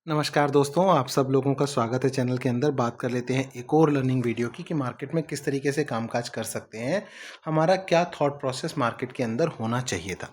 नमस्कार दोस्तों, आप सब लोगों का स्वागत है चैनल के अंदर। बात कर लेते हैं एक और लर्निंग वीडियो की कि मार्केट में किस तरीके से कामकाज कर सकते हैं, हमारा क्या थॉट प्रोसेस मार्केट के अंदर होना चाहिए था।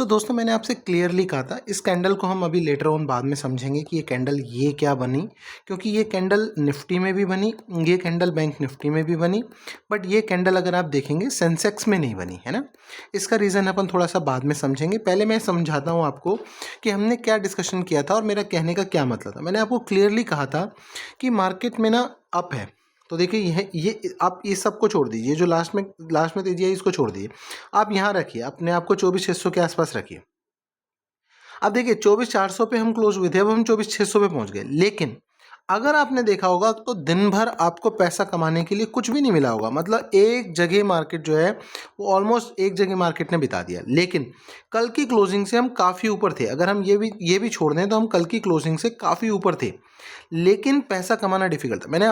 दोस्तों, मैंने आपसे क्लियरली कहा था इस कैंडल को हम अभी लेटर ऑन बाद में समझेंगे कि ये कैंडल ये क्या बनी, क्योंकि ये कैंडल निफ्टी में भी बनी, ये कैंडल बैंक निफ्टी में भी बनी, बट ये कैंडल अगर आप देखेंगे सेंसेक्स में नहीं बनी है ना। इसका रीज़न अपन थोड़ा सा बाद में समझेंगे। पहले मैं समझाता हूँ आपको कि हमने क्या डिस्कशन किया था और मेरा कहने का क्या मतलब था। मैंने आपको क्लियरली कहा था कि मार्केट में ना अप है, तो देखिए ये आप इस सब को छोड़ दीजिए, जो लास्ट में तेजी है इसको छोड़ दीजिए, आप यहाँ रखिए अपने आप को 24,600 के आसपास रखिए। अब देखिए 24,400 पे हम क्लोज हुए थे, अब हम 24,600 पे पहुंच गए। लेकिन अगर आपने देखा होगा तो दिन भर आपको पैसा कमाने के लिए कुछ भी नहीं मिला होगा। मतलब एक जगह मार्केट जो है वो ऑलमोस्ट एक जगह मार्केट ने बिता दिया। लेकिन कल की क्लोजिंग से हम काफ़ी ऊपर थे। अगर हम ये भी छोड़ दें तो हम कल की क्लोजिंग से काफ़ी ऊपर थे, लेकिन पैसा कमाना डिफिकल्ट था। मैंने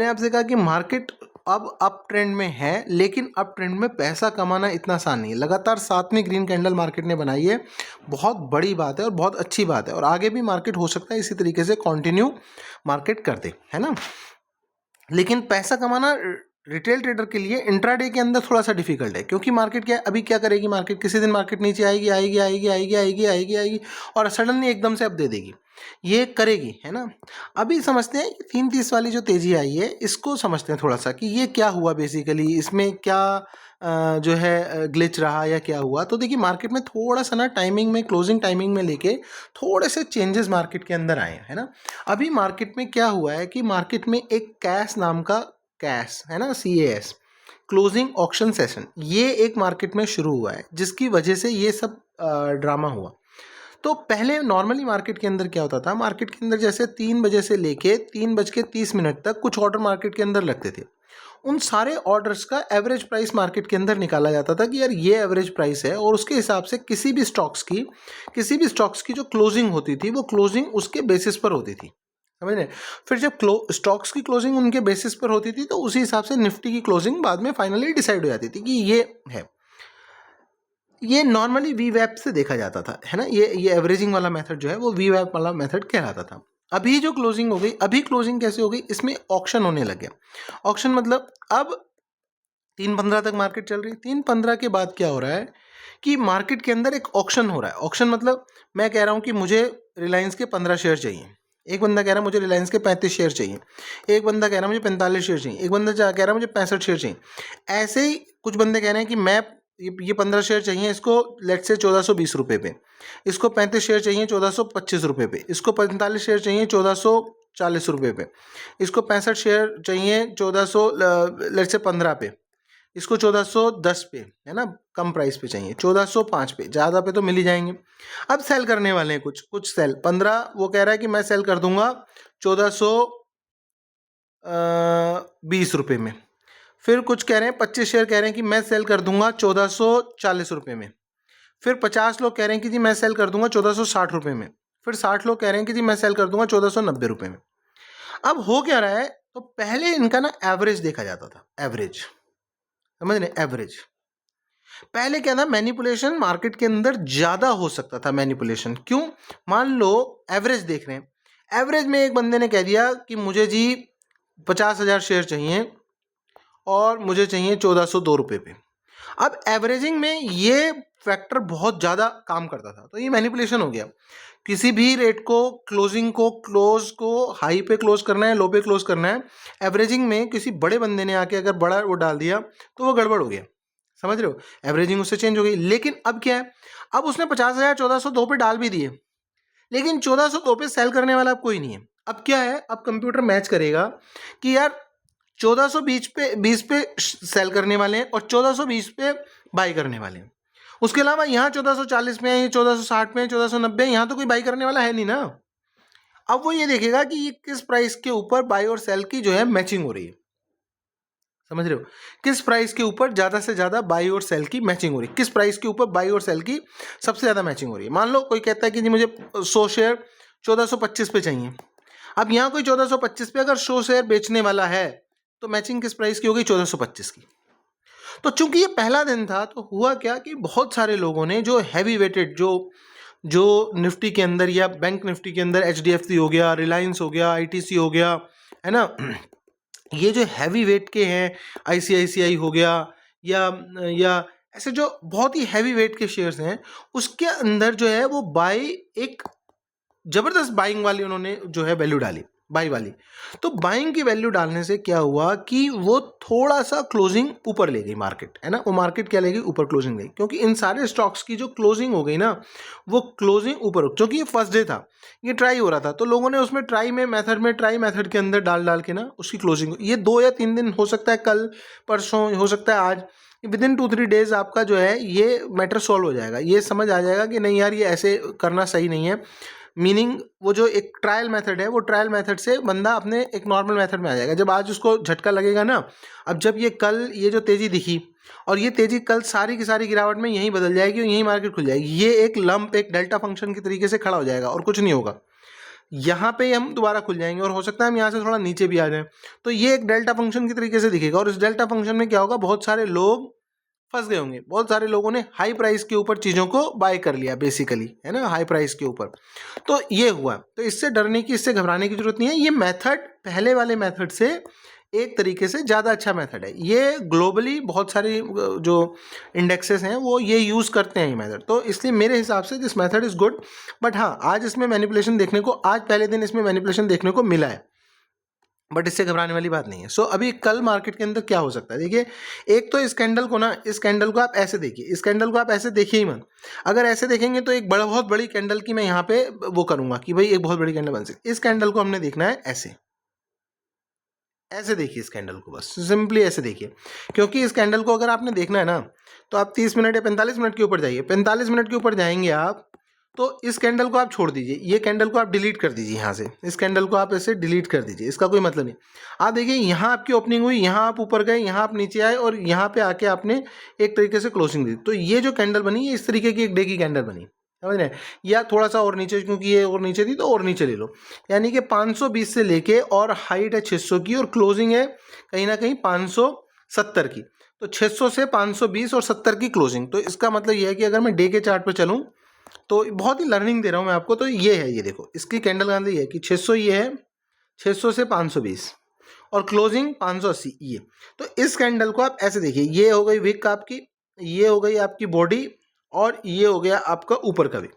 आपसे कहा कि मार्केट अब अप ट्रेंड में है, लेकिन अप ट्रेंड में पैसा कमाना इतना आसान नहीं है। लगातार 7वीं ग्रीन कैंडल मार्केट ने बनाई है, बहुत बड़ी बात है और बहुत अच्छी बात है, और आगे भी मार्केट हो सकता है इसी तरीके से कंटिन्यू मार्केट कर दे, है ना। लेकिन पैसा कमाना रिटेल ट्रेडर के लिए इंट्राडे के अंदर थोड़ा सा डिफिकल्ट है, क्योंकि मार्केट अभी क्या करेगी, मार्केट किसी दिन मार्केट नीचे आएगी आएगी आएगी आएगी आएगी आएगी आएगी और सडनली एकदम से अप दे देगी, ये करेगी, है ना। अभी समझते हैं 330 वाली जो तेजी आई है इसको समझते हैं थोड़ा सा कि ये क्या हुआ, बेसिकली इसमें क्या जो है ग्लिच रहा या क्या हुआ। तो देखिए मार्केट में थोड़ा सा ना टाइमिंग में, क्लोजिंग टाइमिंग में लेके थोड़े से चेंजेस मार्केट के अंदर आए हैं, है ना। अभी मार्केट में क्या हुआ है कि मार्केट में एक कैश नाम का, कैश है ना, CAS, क्लोजिंग ऑक्शन सेशन, ये एक मार्केट में शुरू हुआ है, जिसकी वजह से ये सब ड्रामा हुआ। तो पहले नॉर्मली मार्केट के अंदर क्या होता था, मार्केट के अंदर जैसे 3 बजे से लेके 3:30 तक कुछ ऑर्डर मार्केट के अंदर लगते थे। उन सारे ऑर्डर्स का एवरेज प्राइस मार्केट के अंदर निकाला जाता था कि यार ये एवरेज प्राइस है, और उसके हिसाब से किसी भी स्टॉक्स की जो क्लोजिंग होती थी वो क्लोजिंग उसके बेसिस पर होती थी, समझ रहे। फिर जब स्टॉक्स की क्लोजिंग उनके बेसिस पर होती थी तो उसी हिसाब से निफ्टी की क्लोजिंग बाद में फाइनली डिसाइड हो जाती थी कि ये है। ये नॉर्मली वी वैप से देखा जाता था, है ना। ये एवरेजिंग वाला मेथड जो है वो वी वैप वाला मेथड कहलाता था। अभी जो क्लोजिंग हो गई, अभी क्लोजिंग कैसे हो गई, इसमें ऑक्शन होने लग गया। ऑक्शन मतलब अब 3:15 तक मार्केट चल रही है, 3:15 के बाद क्या हो रहा है कि मार्केट के अंदर एक ऑक्शन हो रहा है। ऑक्शन मतलब मैं कह रहा हूँ कि मुझे रिलायंस के 15 शेयर चाहिए, एक बंदा कह रहा है मुझे रिलायंस के 35 शेयर चाहिए, एक बंदा कह रहा है मुझे 45 शेयर चाहिए, एक बंदा कह रहा है मुझे 65 शेयर चाहिए। ऐसे ही कुछ बंदे कह रहे हैं कि मैं ये 15 शेयर चाहिए इसको लेट से 1420 रुपये पे, इसको 35 शेयर चाहिए 1425 रुपये पे, इसको 45 शेयर चाहिए 1440 रुपये पे, इसको 65 शेयर चाहिए 1400 लेट से 15 पे, इसको 1410 पे, है ना, कम प्राइस पे चाहिए, 1405 पे, ज़्यादा पे तो मिल ही जाएंगे। अब सेल करने वाले हैं कुछ सेल 15, वो कह रहा है कि मैं सेल कर दूंगा 1420 रुपये में। फिर कुछ कह रहे हैं 25 शेयर कह रहे हैं कि मैं सेल कर दूंगा 1440 रुपये में। फिर 50 लोग कह रहे हैं कि जी मैं सेल कर दूंगा 1460 रुपये में। फिर 60 लोग कह रहे हैं कि जी मैं सेल कर दूंगा 1490 रुपये में। अब हो क्या रहा है, तो पहले इनका ना एवरेज देखा जाता था, एवरेज, समझ रहे, एवरेज। पहले क्या था, मैनिपुलेशन मार्केट के अंदर ज्यादा हो सकता था। मैनिपुलेशन क्यों, मान लो एवरेज देख रहे हैं, एवरेज में एक बंदे ने कह दिया कि मुझे जी 50,000 शेयर चाहिए और मुझे चाहिए 1402 रुपये पे। अब एवरेजिंग में ये फैक्टर बहुत ज़्यादा काम करता था, तो ये मैनिपुलेशन हो गया। किसी भी रेट को, क्लोज को हाई पे क्लोज करना है, लो पे क्लोज करना है, एवरेजिंग में किसी बड़े बंदे ने आके अगर बड़ा वो डाल दिया तो वो गड़बड़ हो गया, समझ रहे हो, एवरेजिंग उससे चेंज हो गई। लेकिन अब क्या है, अब उसने 50,000 1402 पे डाल भी दिए, लेकिन 1402 पे सेल करने वाला अब कोई नहीं है। अब क्या है, अब कंप्यूटर मैच करेगा कि यार 1420 पे सेल करने वाले हैं और 1420 पे बाई करने वाले हैं। उसके अलावा यहाँ 1440 में है, 1460 में है, 1490, यहाँ तो कोई बाई करने वाला है नहीं ना। अब वो ये देखेगा कि ये किस प्राइस के ऊपर बाई और सेल की जो है मैचिंग हो रही है, समझ रहे हो, किस प्राइस के ऊपर ज्यादा से ज्यादा बाई और सेल की मैचिंग हो रही है, किस प्राइस के ऊपर बाई और सेल की सबसे ज्यादा मैचिंग हो रही है। मान लो कोई कहता है कि जी मुझे 100 शेयर 1425 पे चाहिए। अब यहाँ कोई 1425 पे अगर 100 शेयर बेचने वाला है तो मैचिंग किस प्राइस की होगी, 1425 की। तो चूंकि ये पहला दिन था तो हुआ क्या कि बहुत सारे लोगों ने जो हैवी वेटेड, जो जो निफ्टी के अंदर या बैंक निफ्टी के अंदर HDFC हो गया, रिलायंस हो गया, ITC हो गया, है ना, ये जो हैवी वेट के हैं, ICICI हो गया, या ऐसे जो बहुत ही हैवी वेट के शेयर्स हैं, उसके अंदर जो है वो बाय एक जबरदस्त बाइंग वाली उन्होंने जो है वैल्यू डाली, बाई वाली। तो बाइंग की वैल्यू डालने से क्या हुआ कि वो थोड़ा सा क्लोजिंग ऊपर ले गई मार्केट, है ना, वो मार्केट क्या ले गई, ऊपर क्लोजिंग ले गई, क्योंकि इन सारे स्टॉक्स की जो क्लोजिंग हो गई ना, वो क्लोजिंग ऊपर, क्योंकि ये फर्स्ट डे था, ये ट्राई हो रहा था, तो लोगों ने उसमें ट्राई मेथड के अंदर डाल के ना उसकी क्लोजिंग, ये 2 या 3 दिन हो सकता है, कल परसों हो सकता है, आज विद इन 2-3 डेज आपका जो है ये मैटर सॉल्व हो जाएगा, ये समझ आ जाएगा कि नहीं यार ये ऐसे करना सही नहीं है। मीनिंग वो जो एक ट्रायल मेथड है, वो ट्रायल मेथड से बंदा अपने एक नॉर्मल मेथड में आ जाएगा। जब आज उसको झटका लगेगा ना, अब जब ये कल ये जो तेज़ी दिखी और ये तेज़ी कल सारी की सारी गिरावट में यहीं बदल जाएगी और यहीं मार्केट खुल जाएगी, ये एक लंप, एक डेल्टा फंक्शन की तरीके से खड़ा हो जाएगा और कुछ नहीं होगा। यहाँ पे हम दोबारा खुल जाएंगे और हो सकता है हम यहाँ से थोड़ा नीचे भी आ जाएं, तो ये एक डेल्टा फंक्शन की तरीके से दिखेगा। और इस डेल्टा फंक्शन में क्या होगा, बहुत सारे लोग फंस गए होंगे, बहुत सारे लोगों ने हाई प्राइस के ऊपर चीज़ों को बाय कर लिया बेसिकली, है ना, हाई प्राइस के ऊपर। तो ये हुआ, तो इससे डरने की, इससे घबराने की जरूरत नहीं है। ये मेथड पहले वाले मेथड से एक तरीके से ज़्यादा अच्छा मेथड है। ये ग्लोबली बहुत सारी जो इंडेक्सेस हैं वो ये यूज़ करते हैं ये मेथड, तो इसलिए मेरे हिसाब से this method is good. But हाँ, आज इसमें मैनिपुलेशन देखने को, आज पहले दिन इसमें मैनिपुलेशन देखने को मिला है, बट इससे घबराने वाली बात नहीं है। सो अभी कल मार्केट के अंदर क्या हो सकता है, देखिए, एक तो इस कैंडल को ना, इस कैंडल को आप ऐसे देखिए, इस कैंडल को आप ऐसे देखिए ही मत। अगर ऐसे देखेंगे तो एक बहुत बड़ी कैंडल की मैं यहाँ पे वो करूँगा कि भाई एक बहुत बड़ी कैंडल बन सकती है। इस कैंडल को हमने देखना है ऐसे, ऐसे देखिए इस कैंडल को, बस सिंपली ऐसे देखिए, क्योंकि इस कैंडल को अगर आपने देखना है ना, तो आप 30 मिनट या 45 मिनट के ऊपर जाइए। 45 मिनट के ऊपर जाएंगे आप, तो इस कैंडल को आप छोड़ दीजिए, ये कैंडल को आप डिलीट कर दीजिए यहाँ से, इस कैंडल को आप ऐसे डिलीट कर दीजिए, इसका कोई मतलब नहीं। आप देखिए यहाँ आपकी ओपनिंग हुई, यहाँ आप ऊपर गए, यहाँ आप नीचे आए और यहाँ पे आके आपने एक तरीके से क्लोजिंग दी। तो ये जो कैंडल बनी, ये इस तरीके की एक डे की कैंडल बनी, समझ रहे हैं, या थोड़ा सा और नीचे, क्योंकि ये और नीचे थी तो और नीचे ले लो। यानी कि 520 से लेके और हाइट है 600 की और क्लोजिंग है कहीं ना कहीं 570 की। तो 600 से 520 और 70 की क्लोजिंग। तो इसका मतलब ये है कि अगर मैं डे के चार्ट पर चलूँ, तो बहुत ही लर्निंग दे रहा हूँ मैं आपको, तो ये है, ये देखो इसकी कैंडल का ये है कि 600 ये है, 600 से 520 और क्लोजिंग 580 ये। तो इस कैंडल को आप ऐसे देखिए, ये हो गई विक आपकी, ये हो गई आपकी बॉडी और ये हो गया आपका ऊपर का विक।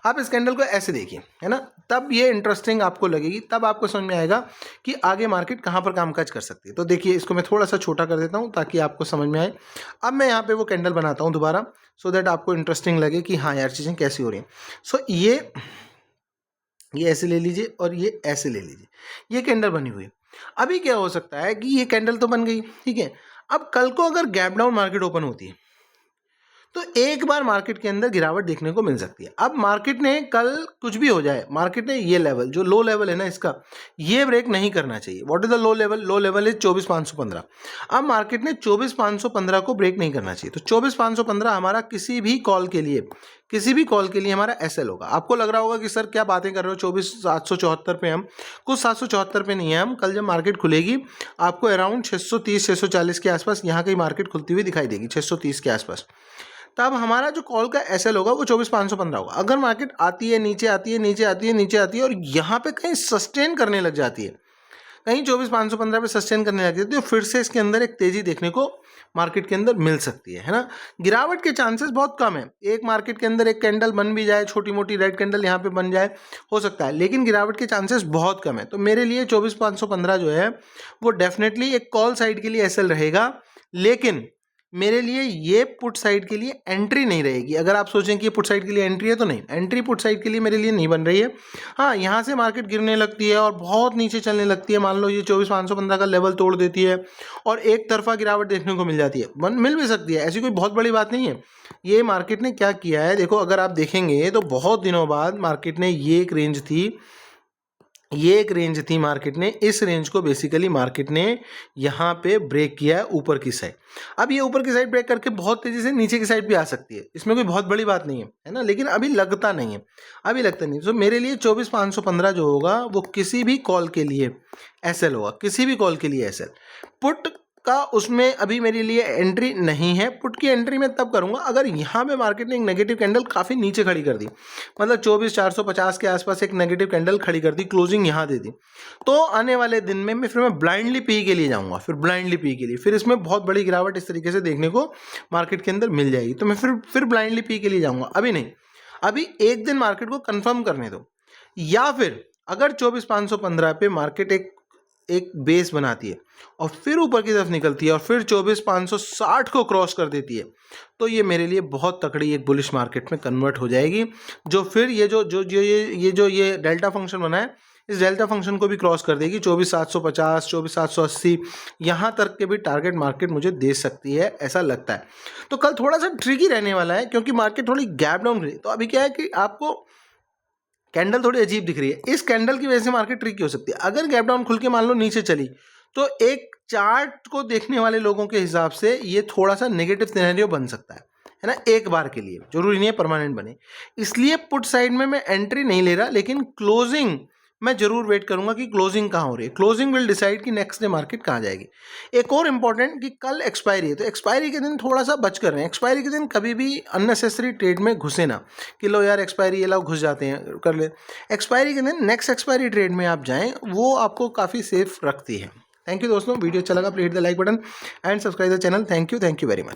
आप इस कैंडल को ऐसे देखिए, है ना, तब ये इंटरेस्टिंग आपको लगेगी, तब आपको समझ में आएगा कि आगे मार्केट कहाँ पर कामकाज कर सकती है। तो देखिए, इसको मैं थोड़ा सा छोटा कर देता हूँ ताकि आपको समझ में आए। अब मैं यहाँ पे वो कैंडल बनाता हूँ दोबारा, सो दैट आपको इंटरेस्टिंग लगे कि हाँ यार चीज़ें कैसी हो रही हैं। सो ये ऐसे ले लीजिए और ये ऐसे ले लीजिए, ये कैंडल बनी हुई है। अभी क्या हो सकता है कि ये कैंडल तो बन गई, ठीक है, अब कल को अगर गैप डाउन मार्केट ओपन होती है तो एक बार मार्केट के अंदर गिरावट देखने को मिल सकती है। अब मार्केट ने कल कुछ भी हो जाए, मार्केट ने ये लेवल, जो लो लेवल है ना इसका, ये ब्रेक नहीं करना चाहिए। What is the low level? Low level is 24,515। अब मार्केट ने 24,515 को ब्रेक नहीं करना चाहिए। तो 24,515 हमारा किसी भी कॉल के लिए हमारा एसएल होगा। आपको लग रहा होगा कि सर क्या बातें कर रहे हो, 24,774 पे हम, कुछ 774 पे नहीं है हम। कल जब मार्केट खुलेगी आपको अराउंड 630-640 के आसपास यहाँ कहीं मार्केट खुलती हुई दिखाई देगी, 630 के आसपास। तब हमारा जो कॉल का एसएल होगा वो 24,515 होगा। अगर मार्केट आती है, नीचे आती है, नीचे आती है, नीचे आती है और यहाँ पे कहीं सस्टेन करने लग जाती है, कहीं 24,515 पे सस्टेन करने लग जाती है, तो फिर से इसके अंदर एक तेज़ी देखने को मार्केट के अंदर मिल सकती है ना। गिरावट के चांसेस बहुत कम है। एक मार्केट के अंदर एक कैंडल बन भी जाए, छोटी मोटी रेड कैंडल यहाँ पे बन जाए, हो सकता है, लेकिन गिरावट के चांसेस बहुत कम है। तो मेरे लिए 24,515 जो है वो डेफिनेटली एक कॉल साइड के लिए एसएल रहेगा, लेकिन मेरे लिए ये पुट साइड के लिए एंट्री नहीं रहेगी। अगर आप सोचें कि ये पुट साइड के लिए एंट्री है, तो नहीं, एंट्री पुट साइड के लिए मेरे लिए नहीं बन रही है। हाँ, यहाँ से मार्केट गिरने लगती है और बहुत नीचे चलने लगती है, मान लो ये 24,515 का लेवल तोड़ देती है और एक तरफा गिरावट देखने को मिल जाती है, मिल भी सकती है, ऐसी कोई बहुत बड़ी बात नहीं है। ये मार्केट ने क्या किया है, देखो, अगर आप देखेंगे तो बहुत दिनों बाद मार्केट ने ये एक रेंज थी मार्केट ने, इस रेंज को बेसिकली मार्केट ने यहाँ पे ब्रेक किया है ऊपर की साइड। अब ये ऊपर की साइड ब्रेक करके बहुत तेज़ी से नीचे की साइड भी आ सकती है, इसमें कोई बहुत बड़ी बात नहीं है ना, लेकिन अभी लगता नहीं है। तो मेरे लिए 24,515 जो होगा वो किसी भी कॉल के लिए एसएल होगा, किसी भी कॉल के लिए एसएल। पुट का उसमें अभी मेरे लिए एंट्री नहीं है। पुट की एंट्री मैं तब करूंगा अगर यहाँ पे मार्केट ने एक नेगेटिव कैंडल काफ़ी नीचे खड़ी कर दी, मतलब 24,450 के आसपास एक नेगेटिव कैंडल खड़ी कर दी, क्लोजिंग यहाँ दे दी, तो आने वाले दिन में फिर मैं ब्लाइंडली पी के लिए जाऊँगा, फिर ब्लाइंडली पी के लिए, फिर इसमें बहुत बड़ी गिरावट इस तरीके से देखने को मार्केट के अंदर मिल जाएगी, तो मैं फिर ब्लाइंडली पी के लिए जाऊँगा। अभी नहीं, अभी एक दिन मार्केट को कन्फर्म करने दो, या फिर अगर 24,515 पे मार्केट एक बेस बनाती है और फिर ऊपर की तरफ निकलती है और फिर 24,560 को क्रॉस कर देती है, तो ये मेरे लिए बहुत तकड़ी एक बुलिश मार्केट में कन्वर्ट हो जाएगी, जो फिर ये डेल्टा फंक्शन बना है, इस डेल्टा फंक्शन को भी क्रॉस कर देगी। 24,750, 24,780 यहाँ तक के भी टारगेट मार्केट मुझे दे सकती है, ऐसा लगता है। तो कल थोड़ा सा ट्रिकी रहने वाला है क्योंकि मार्केट थोड़ी गैप डाउन हुई। तो अभी क्या है कि आपको कैंडल थोड़ी अजीब दिख रही है, इस कैंडल की वजह से मार्केट ट्रिकी हो सकती है। अगर गैप डाउन खुल के मान लो नीचे चली, तो एक चार्ट को देखने वाले लोगों के हिसाब से ये थोड़ा सा नेगेटिव सिनेरियो बन सकता है ना, एक बार के लिए, जरूरी नहीं है परमानेंट बने। इसलिए पुट साइड में मैं एंट्री नहीं ले रहा, लेकिन क्लोजिंग मैं जरूर वेट करूंगा कि क्लोजिंग कहाँ हो रही है। क्लोजिंग विल डिसाइड कि नेक्स्ट डे मार्केट कहाँ जाएगी। एक और इंपॉर्टेंट कि कल एक्सपायरी है, तो एक्सपायरी के दिन थोड़ा सा बच कर रहे हैं। एक्सपायरी के दिन कभी भी अननेसेसरी ट्रेड में घुसे ना कि लो यार एक्सपायरी, ये लोग घुस जाते हैं, कर ले। एक्सपायरी के दिन नेक्स्ट एक्सपायरी ट्रेड में आप जाएं, वो आपको काफ़ी सेफ रखती है। थैंक यू दोस्तों, वीडियो अच्छा लगा please hit the like button and subscribe the channel. Thank you very much.